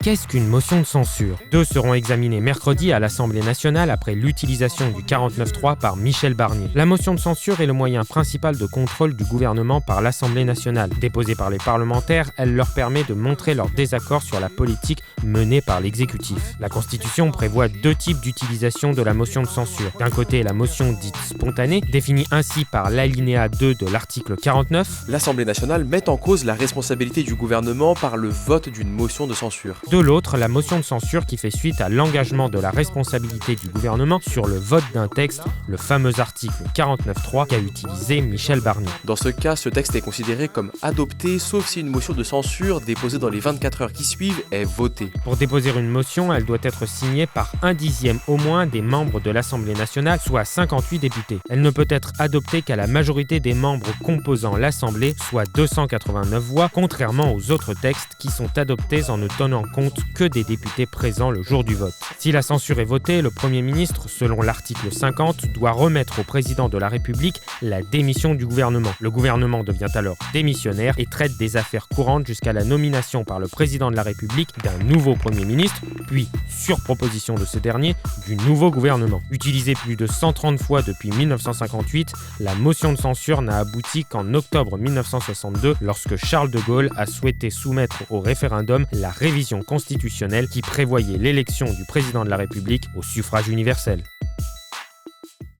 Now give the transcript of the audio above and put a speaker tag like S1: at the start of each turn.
S1: Qu'est-ce qu'une motion de censure? Deux seront examinées mercredi à l'Assemblée nationale après l'utilisation du 49.3 par Michel Barnier. La motion de censure est le moyen principal de contrôle du gouvernement par l'Assemblée nationale. Déposée par les parlementaires, elle leur permet de montrer leur désaccord sur la politique menée par l'exécutif. La Constitution prévoit deux types d'utilisation de la motion de censure. D'un côté, la motion dite spontanée, définie ainsi par l'alinéa 2 de l'article 49.
S2: L'Assemblée nationale met en cause la responsabilité du gouvernement par le vote d'une motion de censure.
S1: De l'autre, la motion de censure qui fait suite à l'engagement de la responsabilité du gouvernement sur le vote d'un texte, le fameux article 49.3 qu'a utilisé Michel Barnier.
S2: Dans ce cas, ce texte est considéré comme adopté, sauf si une motion de censure déposée dans les 24 heures qui suivent est votée.
S1: Pour déposer une motion, elle doit être signée par 1/10 au moins des membres de l'Assemblée nationale, soit 58 députés. Elle ne peut être adoptée qu'à la majorité des membres composant l'Assemblée, soit 289 voix, contrairement aux autres textes qui sont adoptés en ne tenant compte que des députés présents le jour du vote. Si la censure est votée, le Premier ministre, selon l'article 50, doit remettre au président de la République la démission du gouvernement. Le gouvernement devient alors démissionnaire et traite des affaires courantes jusqu'à la nomination par le président de la République d'un nouveau Premier ministre, puis, sur proposition de ce dernier, du nouveau gouvernement. Utilisée plus de 130 fois depuis 1958, la motion de censure n'a abouti qu'en octobre 1962, lorsque Charles de Gaulle a souhaité soumettre au référendum la révision constitutionnelle qui prévoyait l'élection du président de la République au suffrage universel.